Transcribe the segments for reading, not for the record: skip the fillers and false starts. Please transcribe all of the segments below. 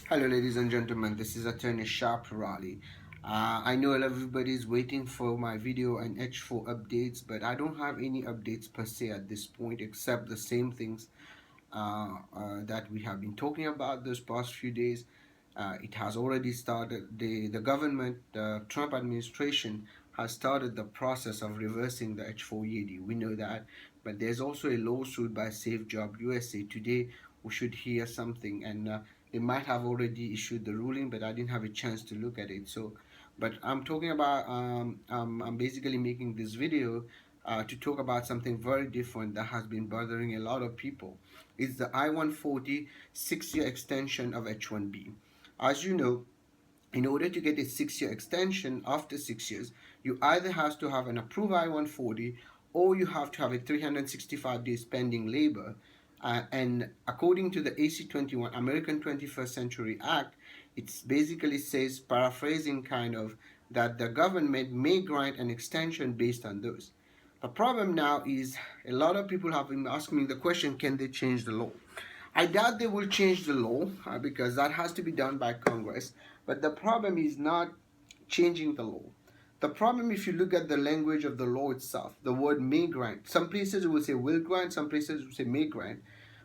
Hello, ladies and gentlemen. This is Attorney Sharp Raleigh. I know everybody's waiting for my video and H4 updates, but I don't have any updates per se at this point except the same things that we have been talking about those past few days. It has already started. The government, the Trump administration, has started the process of reversing the H4 EAD. We know that, but there's also a lawsuit by Safe Job USA. Today, we should hear something, and they might have already issued the ruling, but I didn't have a chance to look at it. So, but I'm talking about. I'm basically making this video to talk about something very different that has been bothering a lot of people. It's the I-140 6-year extension of H1b. As you know, in order to get a 6-year extension after 6 years, you either have to have an approved I-140 or you have to have a 365 days pending labor. And according to the AC-21 American 21st Century Act, it basically says, paraphrasing kind of, that the government may grant an extension based on those. The problem now is a lot of people have been asking me the question, can they change the law? I doubt they will change the law because that has to be done by Congress. But the problem is not changing the law. The problem, if you look at the language of the law itself, the word may grant, some places it will say will grant, some places it will say may grant.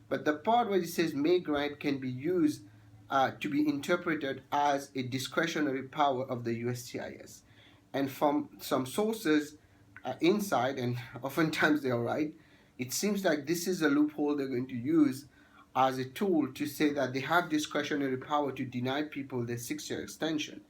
But the part where it says may grant can be used to be interpreted as a discretionary power of the USCIS. And from some sources inside, and oftentimes they are right, it seems like this is a loophole they're going to use as a tool to say that they have discretionary power to deny people their 6-year extension.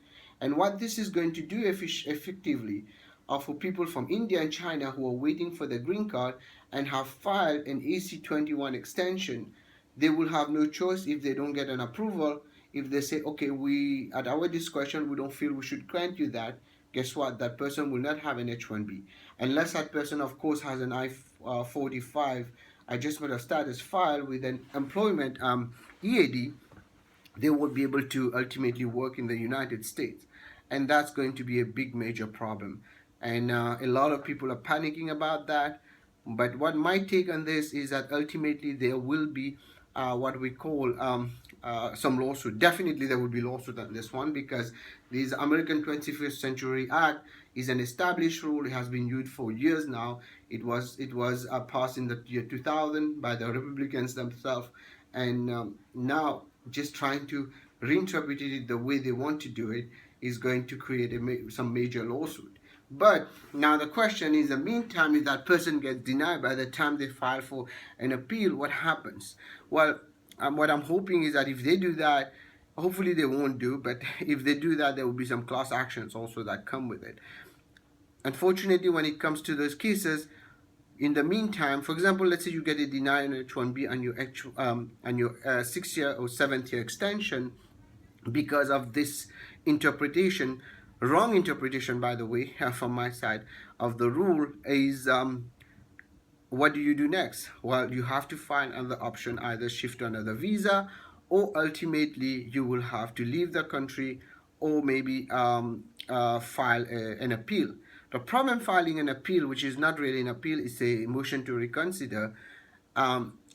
And what this is going to do effectively are for people from India and China who are waiting for their green card and have filed an AC-21 extension, they will have no choice if they don't get an approval. If they say, okay, we at our discretion, we don't feel we should grant you that, guess what? That person will not have an H1B. Unless that person, of course, has an I-45 adjustment of status file with an employment EAD, they will be able to ultimately work in the United States. And that's going to be a big major problem. And a lot of people are panicking about that. But what my take on this is that ultimately there will be what we call some lawsuit. Definitely there will be lawsuit on this one because this American 21st Century Act is an established rule. It has been used for years now. It was passed in the year 2000 by the Republicans themselves, and now just trying to reinterpret it the way they want to do it is going to create some major lawsuit. But now the question is, in the meantime, if that person gets denied by the time they file for an appeal, what happens? Well, what I'm hoping is that if they do that, hopefully they won't do, but if they do that, there will be some class actions also that come with it. Unfortunately, when it comes to those cases, in the meantime, for example, let's say you get a denial on H1B and your 6-year or 7th-year extension because of this interpretation, wrong interpretation, by the way, from my side of the rule is what do you do next? Well, you have to find another option, either shift to another visa, or ultimately you will have to leave the country, or maybe file an appeal. The problem filing an appeal, which is not really an appeal, is a motion to reconsider.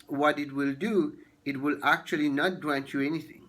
What it will do, it will actually not grant you anything.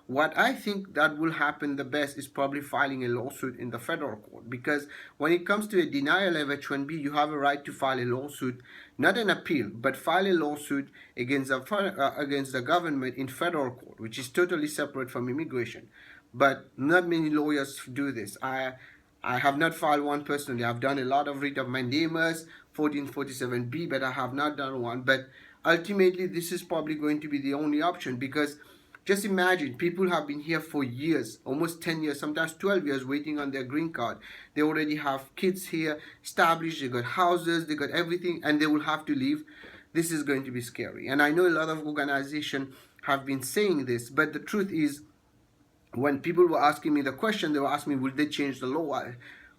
What I think that will happen the best is probably filing a lawsuit in the federal court, because when it comes to a denial of H1B, you have a right to file a lawsuit, not an appeal, but file a lawsuit against the government in federal court, which is totally separate from immigration. But not many lawyers do this. I have not filed one personally. I've done a lot of writ of mandamus, 1447B, but I have not done one. But ultimately, this is probably going to be the only option, because just imagine, people have been here for years, almost 10 years, sometimes 12 years, waiting on their green card. They already have kids here, established, they got houses, they got everything, and they will have to leave. This is going to be scary. And I know a lot of organizations have been saying this, but the truth is, when people were asking me the question, they were asking me, will they change the law?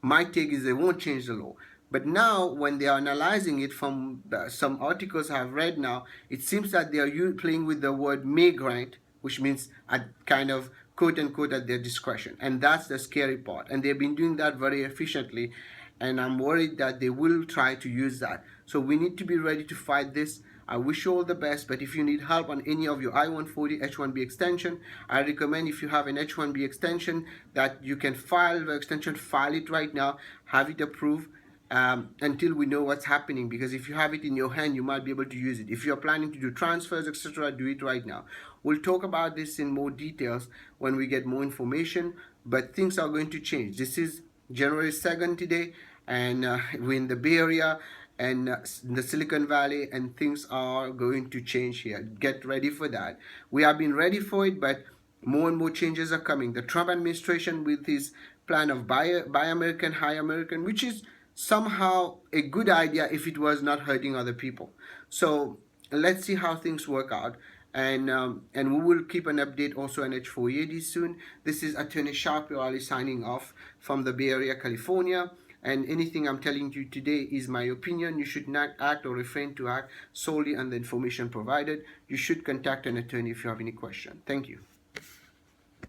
My take is they won't change the law. But now, when they are analyzing it from some articles I've read now, it seems that they are playing with the word may grant, which means at kind of quote unquote at their discretion. And that's the scary part. And they've been doing that very efficiently. And I'm worried that they will try to use that. So we need to be ready to fight this. I wish you all the best, but if you need help on any of your I-140 H1b extension, I recommend, if you have an H1b extension, that you can file the extension, file it right now, have it approved, until we know what's happening, because if you have it in your hand, you might be able to use it. If you're planning to do transfers, etc., do it right now. We'll talk about this in more details when we get more information, but things are going to change. This is January 2nd today, and we're in the Bay Area and in the Silicon Valley, and things are going to change here. Get ready for that. We have been ready for it, but more and more changes are coming. The Trump administration, with his plan of buy American, high American, which is somehow a good idea if it was not hurting other people. So let's see how things work out, and we will keep an update also on H4EAD soon. This is Attorney Sharp signing off from the Bay Area, California. And anything I'm telling you today is my opinion. You should not act or refrain to act solely on the information provided. You should contact an attorney if you have any question. Thank you.